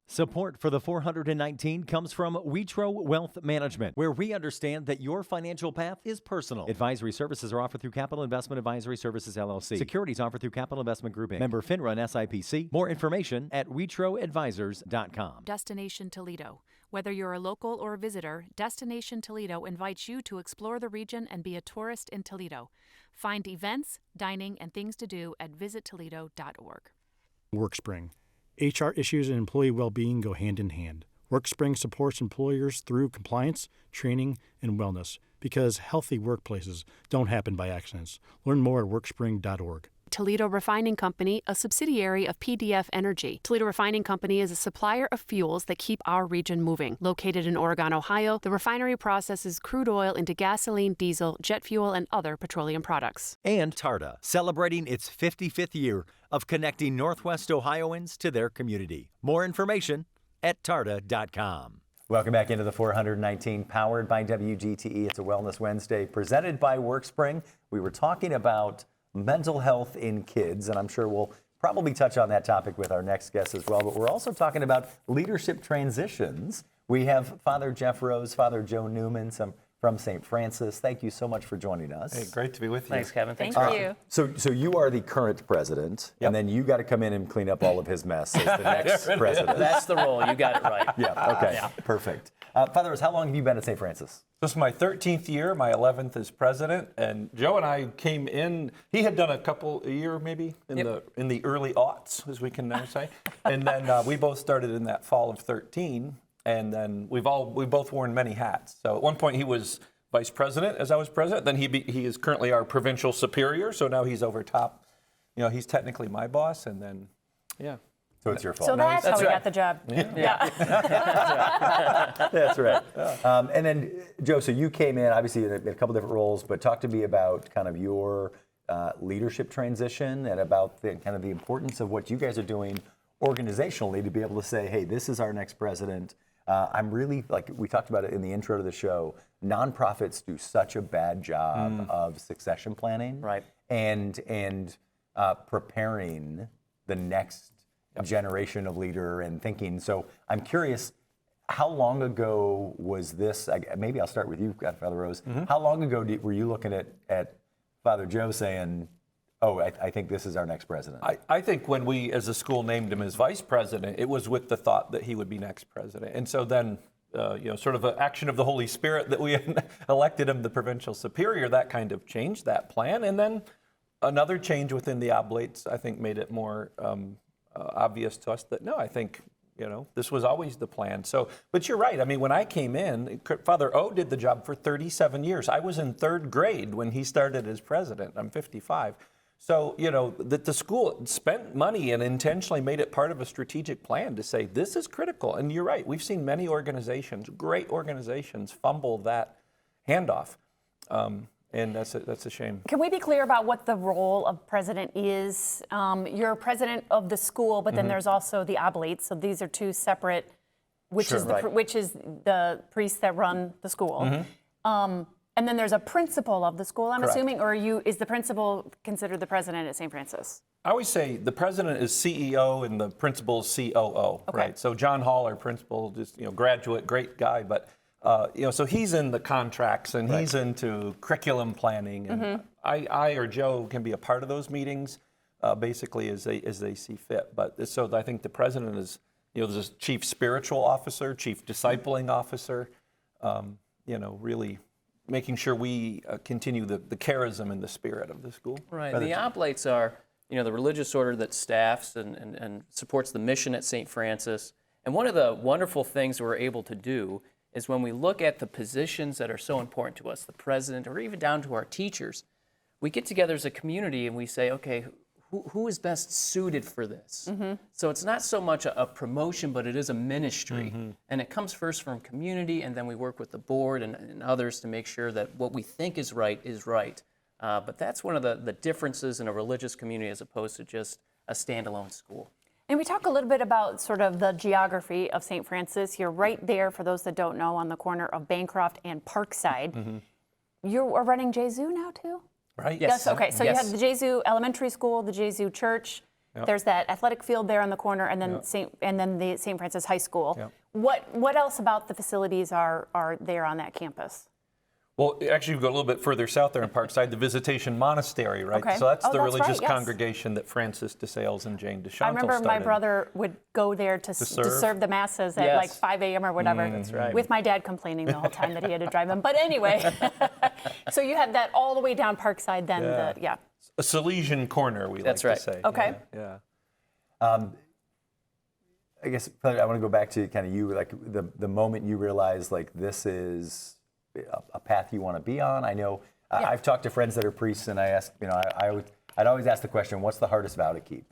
Support for the 419 comes from Witro Wealth Management, where we understand that your financial path is personal. Advisory services are offered through Capital Investment Advisory Services, LLC. Securities offered through Capital Investment Group, Inc. Member FINRA and SIPC. More information at WitroAdvisors.com. Destination Toledo. Whether you're a local or a visitor, Destination Toledo invites you to explore the region and be a tourist in Toledo. Find events, dining, and things to do at visittoledo.org. WorkSpring. HR issues and employee well-being go hand in hand. WorkSpring supports employers through compliance, training, and wellness because healthy workplaces don't happen by accidents. Learn more at workspring.org. Toledo Refining Company, a subsidiary of PDF Energy. Toledo Refining Company is a supplier of fuels that keep our region moving. Located in Oregon, Ohio, the refinery processes crude oil into gasoline, diesel, jet fuel, and other petroleum products. And Tarda, celebrating its 55th year of connecting Northwest Ohioans to their community. More information at tarda.com. Welcome back into the 419, powered by WGTE. It's a Wellness Wednesday presented by WorkSpring. We were talking about mental health in kids, and I'm sure we'll probably touch on that topic with our next guest as well, but we're also talking about leadership transitions. We have Father Geoff Rose, Father Joe Newman from from St. Francis. Thank you so much for joining us. Hey, great to be with you. Thanks, Kevin. Thanks Thank for you. So you are the current president, and then you got to come in and clean up all of his mess as the next president. That's the role. You got it right. Yeah, okay, perfect. Father Rose, how long have you been at St. Francis? This is my 13th year, my 11th as president, and Joe and I came in. He had done a year maybe in the early aughts, as we can now say, and then we both started in that fall of 13, and then we both worn many hats. So at one point he was vice president as I was president. Then he is currently our provincial superior, so now he's over top. He's technically my boss, and then So it's your fault. So that's how we got the job. Yeah. That's right. And then, Joe, so you came in, obviously, in a couple different roles, but talk to me about kind of your leadership transition and about the importance of what you guys are doing organizationally to be able to say, hey, this is our next president. I'm really, like we talked about it in the intro to the show, nonprofits do such a bad job of succession planning, right, and preparing the next generation of leader and thinking. So I'm curious, how long ago was this? Maybe I'll start with you, Father Rose. How long ago were you looking at Father Joe saying, oh, I think this is our next president? I think when we, as a school, named him as vice president, it was with the thought that he would be next president. And so then, sort of an action of the Holy Spirit that we elected him the provincial superior, that kind of changed that plan. And then another change within the Oblates, I think, made it more obvious to us that, no, I think, this was always the plan. So, but you're right. I mean, when I came in, Father O did the job for 37 years. I was in third grade when he started as president. I'm 55. So, that the school spent money and intentionally made it part of a strategic plan to say, this is critical. And you're right. We've seen many organizations, great organizations, fumble that handoff. And that's a shame. Can we be clear about what the role of president is? You're president of the school, but then there's also the Oblates. So these are two separate, which is the priests that run the school. And then there's a principal of the school, I'm assuming, or is the principal considered the president at St. Francis? I always say the president is CEO and the principal is COO, right? So John Hall, our principal, just graduate, great guy, but so he's in the contracts and he's into curriculum planning, and I or Joe can be a part of those meetings, basically as they see fit. But so I think the president is, there's a chief spiritual officer, chief discipling officer, really making sure we continue the charism and the spirit of the school. Right. The Oblates are, the religious order that staffs and supports the mission at St. Francis. And one of the wonderful things we're able to do is when we look at the positions that are so important to us, the president, or even down to our teachers, we get together as a community and we say, okay, who is best suited for this? So it's not so much a promotion, but it is a ministry. And it comes first from community, and then we work with the board and others to make sure that what we think is right is right. But that's one of the differences in a religious community as opposed to just a standalone school. And we talk a little bit about sort of the geography of St. Francis. You're right there, for those that don't know, on the corner of Bancroft and Parkside. You are running Jesu now, too? Right. Yes. Okay. So you have the Jesu Elementary School, the Jesu Church. There's that athletic field there on the corner, and then the St. Francis High School. What else about the facilities are there on that campus? Well, actually, we go a little bit further south there in Parkside, the Visitation Monastery, right? Okay. So that's the religious right, congregation that Francis de Sales and Jane de Chantal I remember started. my brother would go there to serve the masses at like 5 a.m. or whatever. That's right. With my dad complaining the whole time that he had to drive him. But anyway, so you have that all the way down Parkside then. A Salesian corner, we like to say. Okay. Yeah. I guess I want to go back to kind of you, like the moment you realized like this is a path you want to be on. I know I've talked to friends that are priests, and I ask, I'd always ask the question, what's the hardest vow to keep?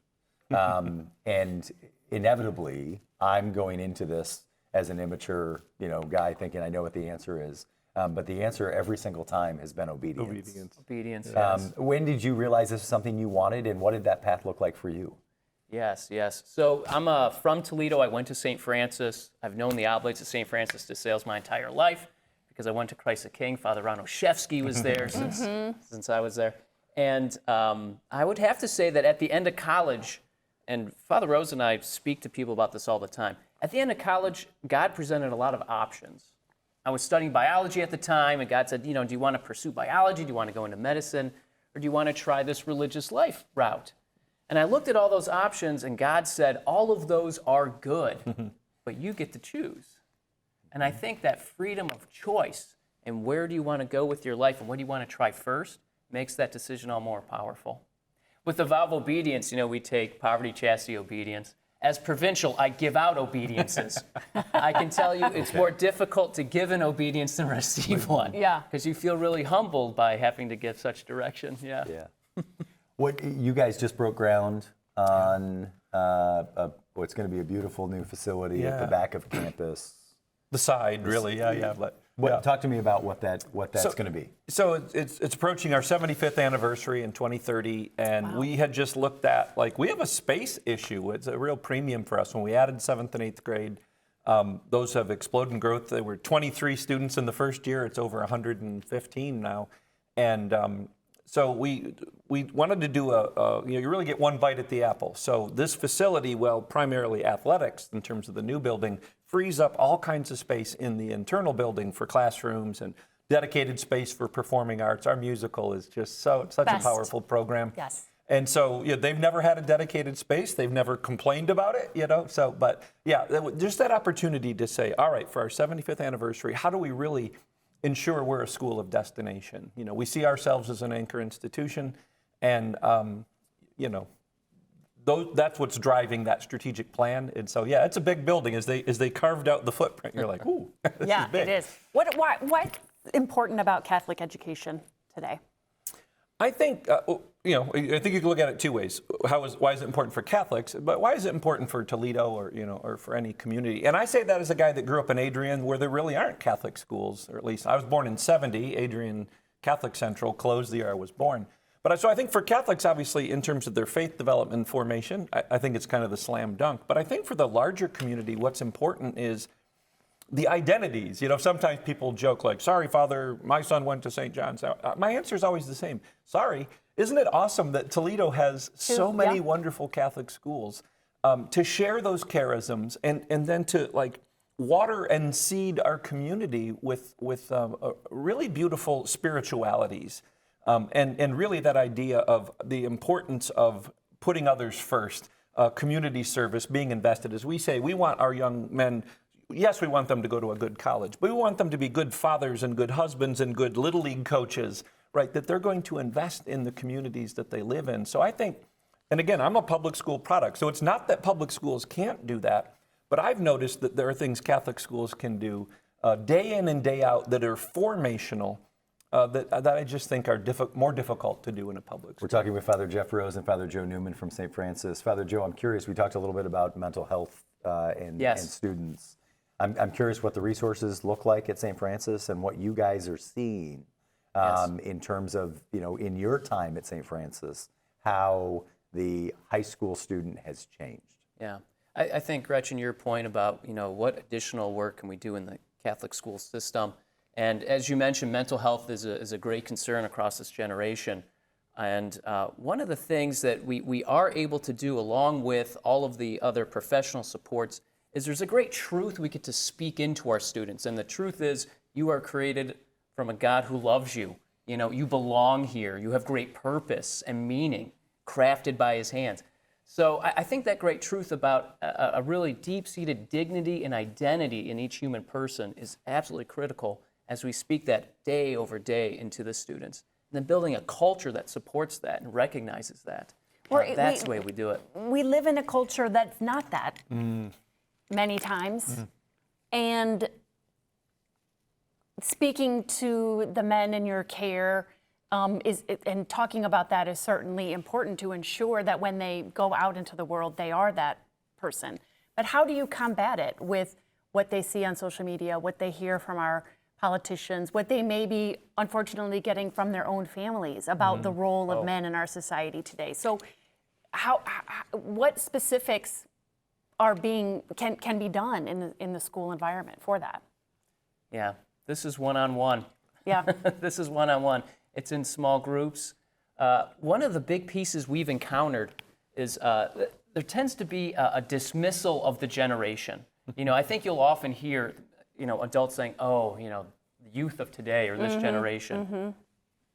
And inevitably, I'm going into this as an immature, guy thinking I know what the answer is. But the answer every single time has been obedience. Obedience. Yes. When did you realize this was something you wanted, and what did that path look like for you? Yes. So I'm from Toledo. I went to St. Francis. I've known the Oblates of St. Francis de Sales my entire life, because I went to Christ the King. Father Ron Oshevsky was there since I was there. And I would have to say that at the end of college, and Father Rose and I speak to people about this all the time, at the end of college, God presented a lot of options. I was studying biology at the time, and God said, do you want to pursue biology? Do you want to go into medicine? Or do you want to try this religious life route? And I looked at all those options, and God said, all of those are good, but you get to choose. And I think that freedom of choice and where do you want to go with your life and what do you want to try first makes that decision all more powerful. With the vow of obedience, we take poverty, chastity, obedience. As provincial, I give out obediences. I can tell you it's more difficult to give an obedience than receive one. Yeah. Because you feel really humbled by having to give such direction. Yeah. What you guys just broke ground on what's going to be a beautiful new facility at the back of campus. The side, really, yeah. Talk to me about what that's going to be. So it's approaching our 75th anniversary in 2030, and we had just looked at, we have a space issue. It's a real premium for us. When we added 7th and 8th grade, those have exploded in growth. There were 23 students in the first year. It's over 115 now. And so we wanted to do you really get one bite at the apple. So this facility, primarily athletics in terms of the new building, frees up all kinds of space in the internal building for classrooms and dedicated space for performing arts. Our musical is just such a powerful program. Yes. And so they've never had a dedicated space. They've never complained about it, just that opportunity to say, all right, for our 75th anniversary, how do we really ensure we're a school of destination? We see ourselves as an anchor institution, and that's what's driving that strategic plan. And so, it's a big building. As they carved out the footprint, you're like, ooh, this is big. It is. What's important about Catholic education today? I think, I think you can look at it two ways. Why is it important for Catholics, but why is it important for Toledo or for any community? And I say that as a guy that grew up in Adrian, where there really aren't Catholic schools, or at least I was born in 70. Adrian Catholic Central closed the year I was born. But so I think for Catholics, obviously, in terms of their faith development and formation, I think it's kind of the slam dunk. But I think for the larger community, what's important is the identities. Sometimes people joke like, sorry, Father, my son went to St. John's. My answer is always the same. Sorry. Isn't it awesome that Toledo has so many wonderful Catholic schools to share those charisms and then to water and seed our community with really beautiful spiritualities and really that idea of the importance of putting others first, community service, being invested. As we say, we want our young men. Yes, we want them to go to a good college, but we want them to be good fathers and good husbands and good Little League coaches, right? That they're going to invest in the communities that they live in. So I think, and again, I'm a public school product, so it's not that public schools can't do that, but I've noticed that there are things Catholic schools can do day in and day out that are formational, that I just think are more difficult to do in a public school. We're talking with Father Geoff Rose and Father Joe Newman from St. Francis. Father Joe, I'm curious, we talked a little bit about mental health and students. I'm curious what the resources look like at St. Francis and what you guys are seeing in terms of, in your time at St. Francis, how the high school student has changed. Yeah. I think, Gretchen, your point about, what additional work can we do in the Catholic school system? And as you mentioned, mental health is a great concern across this generation. And one of the things that we are able to do, along with all of the other professional supports, is there's a great truth we get to speak into our students. And the truth is, you are created from a God who loves you. You belong here. You have great purpose and meaning, crafted by his hands. So I think that great truth about a really deep-seated dignity and identity in each human person is absolutely critical as we speak that day over day into the students. And then building a culture that supports that and recognizes that. That's the way we do it. We live in a culture that's not that. Many times. And speaking to the men in your care and talking about that is certainly important to ensure that when they go out into the world, they are that person. But how do you combat it with what they see on social media, what they hear from our politicians, what they may be unfortunately getting from their own families about the role of men in our society today? So what specifics can be done in the school environment for that? Yeah, this is one-on-one. Yeah. This is one-on-one. It's in small groups. One of the big pieces we've encountered is there tends to be a dismissal of the generation. I think you'll often hear, adults saying, oh, the youth of today or this generation.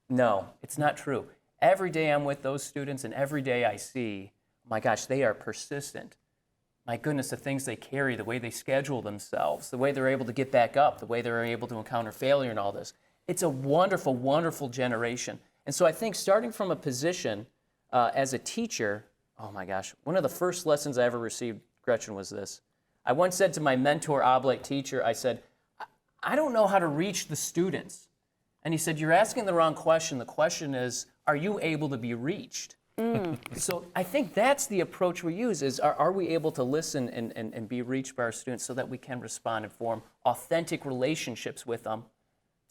No, it's not true. Every day I'm with those students, and every day I see, my gosh, they are persistent. My goodness, the things they carry, the way they schedule themselves, the way they're able to get back up, the way they're able to encounter failure and all this. It's a wonderful, wonderful generation. And so I think starting from a position as a teacher, oh my gosh, one of the first lessons I ever received, Gretchen, was this. I once said to my mentor, oblate teacher, I said, I don't know how to reach the students. And he said, you're asking the wrong question. The question is, are you able to be reached? So I think that's the approach we use is, are we able to listen and be reached by our students so that we can respond and form authentic relationships with them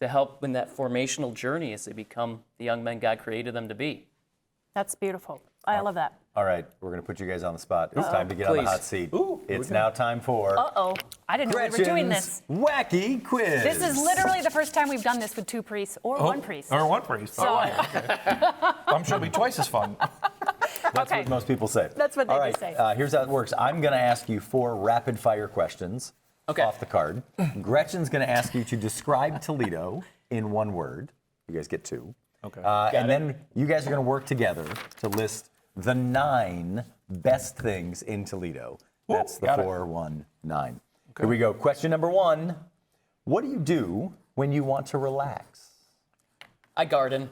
to help in that formational journey as they become the young men God created them to be. That's beautiful. I love that. All right, we're going to put you guys on the spot. It's time to get on the hot seat. Ooh, it's now time for I didn't know we were doing this. Wacky Quiz. This is literally the first time we've done this with 2 priests or 1 priest. Or 1 priest. So, Okay. I'm sure it'll be twice as fun. That's what most people say. That's what they say. Here's how it works. I'm going to ask you 4 rapid-fire questions off the card. Gretchen's going to ask you to describe Toledo in 1 word. You guys get 2. Okay. And then you guys are going to work together to list the 9 best things in Toledo. That's the 4, 1, 9. Okay. Here we go. Question number 1. What do you do when you want to relax? I garden.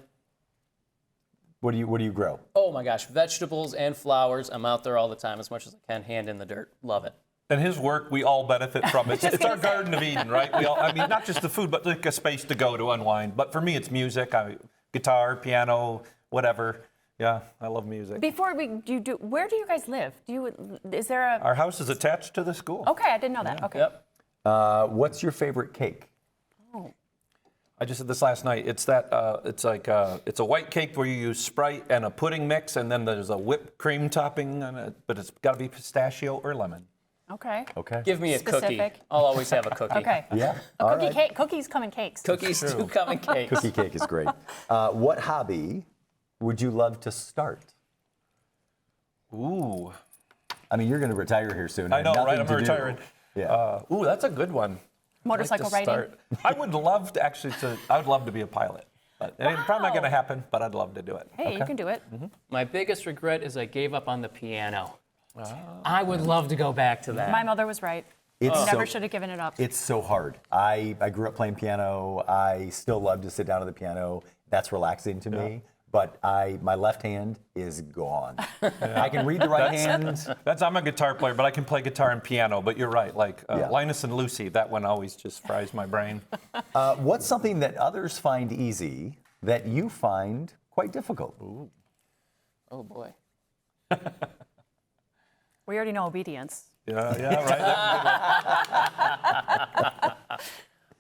What do you grow? Oh my gosh, vegetables and flowers. I'm out there all the time as much as I can, hand in the dirt. Love it. And his work, we all benefit from. It's our Garden of Eden, right? We all, I mean, not just the food, but like a space to go to unwind. But for me, it's music, guitar, piano, whatever. Yeah, I love music. Before where do you guys live? Is there a? Our house is attached to the school. Okay, I didn't know that. Okay. Yep. What's your favorite cake? I just did this last night. It's that. It's a white cake where you use Sprite and a pudding mix, and then there's a whipped cream topping on it. But it's got to be pistachio or lemon. Okay. Okay. Give me a cookie. I'll always have a cookie. Okay. Yeah. Cake. Cookies come in cakes. Cookies do come in cakes. Cookie cake is great. What hobby would you love to start? Ooh. I mean, you're going to retire here soon. I know, right? I'm retiring. Yeah. Ooh, that's a good one. Motorcycle riding. I would love to I would love to be a pilot. But it's probably not going to happen, but I'd love to do it. Hey, you can do it. My biggest regret is I gave up on the piano. I would love to go back to that. My mother was right. Never should have given it up. It's so hard. I grew up playing piano. I still love to sit down at the piano. That's relaxing to me. But my left hand is gone. I can read the right hand. I'm a guitar player, but I can play guitar and piano. But you're right, like Linus and Lucy, that one always just fries my brain. What's something that others find easy that you find quite difficult? Ooh. Oh boy. We already know obedience. Yeah, right.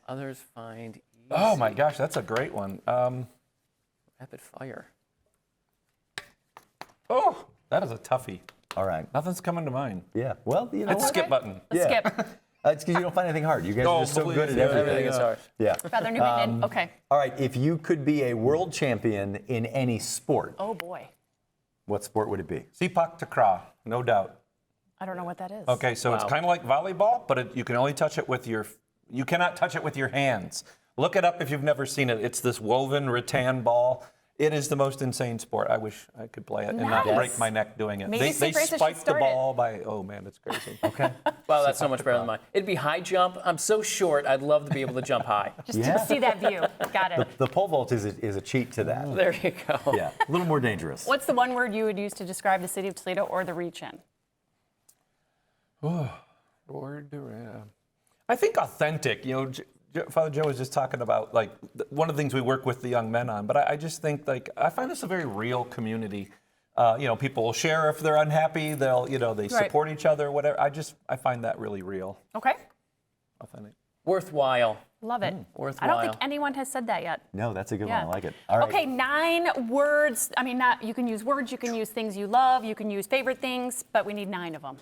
Others find easy. Oh my gosh, that's a great one. Rapid fire. Oh, that is a toughie. All right. Nothing's coming to mind. Yeah. Well, you know. Hit the skip button. Let's skip. It's because you don't find anything hard. You guys are just so good at everything. Everything is hard. Yeah. Rather Newman. Okay. All right. If you could be a world champion in any sport, Oh boy. what sport would it be? Sepak takraw, no doubt. I don't know what that is. Okay, so it's kind of like volleyball, but you can only touch it with you cannot touch it with your hands. Look it up if you've never seen it. It's this woven rattan ball. It is the most insane sport. I wish I could play it and not break my neck doing it. Maybe They spike the ball by, oh man, it's crazy. Okay. Wow, that's so much better than mine. It'd be high jump. I'm so short, I'd love to be able to jump high. Just to see that view. Got it. The pole vault is a cheat to that. There you go. Yeah, a little more dangerous. What's the one word you would use to describe the city of Toledo or the region? I think authentic. You know, Father Joe was just talking about like one of the things we work with the young men on. But I just think I find this a very real community. People will share if they're unhappy. They support each other. Whatever. I find that really real. Okay. Authentic. Worthwhile. Love it. Worthwhile. I don't think anyone has said that yet. No, that's a good one. I like it. All right. Okay, 9 words. I mean, you can use words, you can use things you love, you can use favorite things, but we need 9 of them.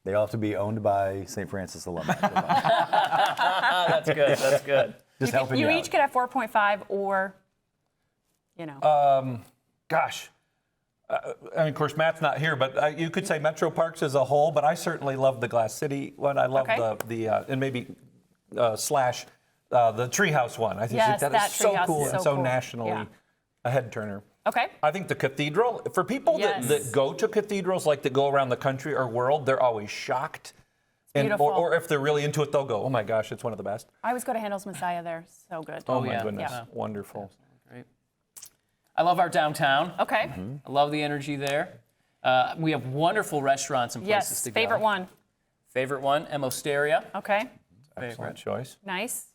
They all have to be owned by St. Francis alumni. That's good. That's good. Just helping you You out. each get a 4.5 or, Gosh. Of course, Matt's not here, but you could say Metro Parks as a whole, but I certainly love the Glass City one. I love the and maybe slash the Treehouse one. I think Yes, that that is so Treehouse cool is and so so cool. nationally Yeah. a head turner. Okay. I think the cathedral, for people Yes. that go to cathedrals, like that go around the country or world, they're always shocked. And, beautiful. or if they're really into it, they'll go, oh my gosh, it's one of the best. I always go to Handel's Messiah there. So good. Oh, my yeah. goodness, Yeah. wonderful. Great. I love our downtown. Okay. I love the energy there. We have wonderful restaurants and places Yes. to go. Favorite one. Favorite one, Emosteria. Okay. Excellent choice. Nice.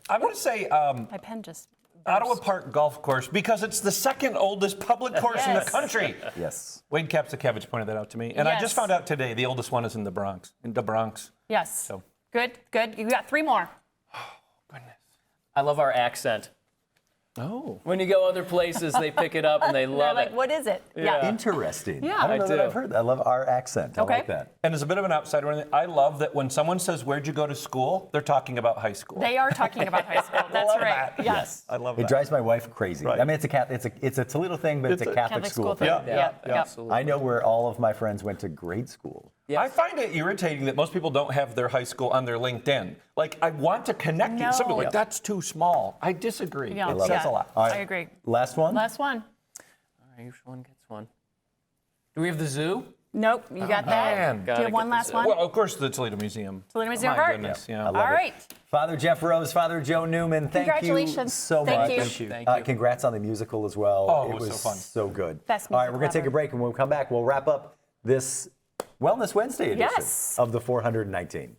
I'm going to say My pen just. Ottawa Park Golf Course because it's the second oldest public course in the Yes. country. Yes. Wade Kapsakevich pointed that out to me. And I Yes. just found out today the oldest one is in the Bronx. Yes. So. Good. Good. You got 3 more. I love our accent. Oh. When you go other places, they pick it up and they They're love like, it. what is it? Yeah. Interesting. Yeah. I don't know I that do. I've heard that. I love our accent. Okay. I like that. And as a bit of an outsider, I love that when someone says, where'd you go to school? They're talking about high school. They are talking about high school. That's love right. that. Yes. I love It that. drives my wife crazy. Right. I mean, it's a Toledo thing, but it's a Catholic school thing. Yeah. Absolutely. I know where all of my friends went to grade school. I find it irritating that most people don't have their high school on their LinkedIn. Like, I want to connect you. Somebody No. like, that's too small. I disagree. Yeah. It says a lot. All right. I agree. Last one? Last one. All right, each one gets one. Do we have the zoo? Nope. You got that? man. Do you Gotta have one get last this one? Well, of course, the Toledo Museum. Toledo Museum of My Art. goodness, yeah. I love All it. right. Father Geoff Rose, Father Joe Newman, thank you Congratulations. so Thank much. you. Thank you. Thank you. Congrats on the musical as well. Oh, it was so fun. So good. Best All right, we're musical going to take ever. a break, and when we come back, we'll wrap up this Wellness Wednesday edition Yes. of the 419.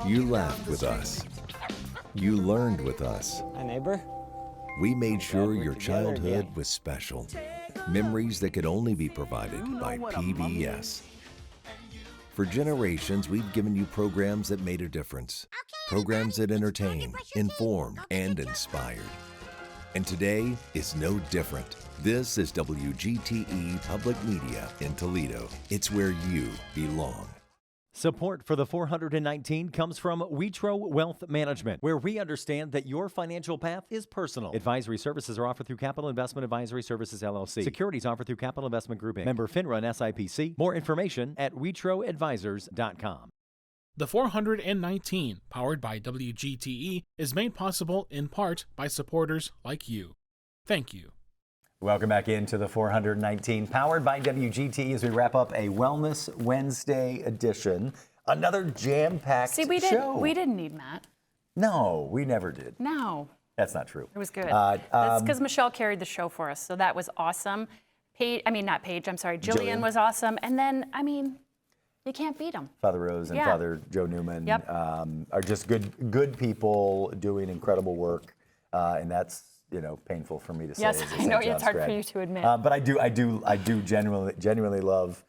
You laughed with us. You learned with us. My neighbor? We made sure your childhood was special. Memories that could only be provided by PBS. For generations, we've given you programs that made a difference. Programs that entertained, informed, and inspired. And today is no different. This is WGTE Public Media in Toledo. It's where you belong. Support for the 419 comes from Witro Wealth Management, where we understand that your financial path is personal. Advisory services are offered through Capital Investment Advisory Services, LLC. Securities offered through Capital Investment Group, Inc. Member FINRA and SIPC. More information at witroadvisors.com. The 419, powered by WGTE, is made possible in part by supporters like you. Thank you. Welcome back into the 419, powered by WGTE, as we wrap up a Wellness Wednesday edition. Another jam-packed See, we didn't need Matt. No, we never did. No. That's not true. It was good. That's because Michelle carried the show for us, so that was awesome. Jillian was awesome. And then, you can't beat them. Father Rose and Yeah. Father Joe Newman Yep. are just good people doing incredible work, and that's painful for me to say. Yes, as a I St. know, John's it's hard for grad. you to admit. But I do genuinely love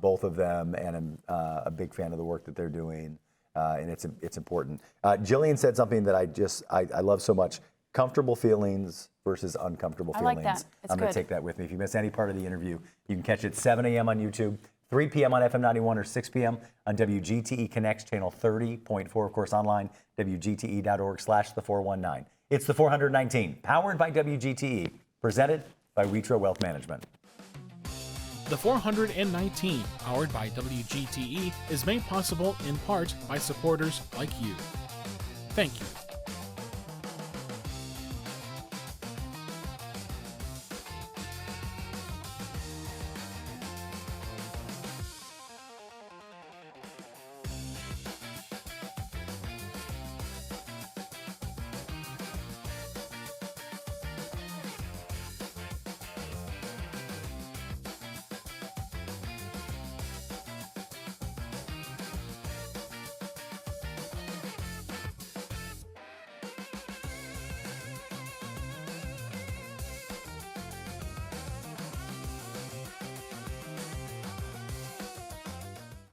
both of them, and I'm a big fan of the work that they're doing, and it's important. Jillian said something that I love so much: comfortable feelings versus uncomfortable I feelings. like that. It's I'm going good. to take that with me. If you missed any part of the interview, you can catch it 7 a.m. on YouTube, 3 p.m. on FM 91, or 6 p.m. on WGTE Connects channel 30.4, of course, online, WGTE.org/the419. It's the 419, powered by WGTE, presented by Witro Wealth Management. The 419, powered by WGTE, is made possible in part by supporters like you. Thank you.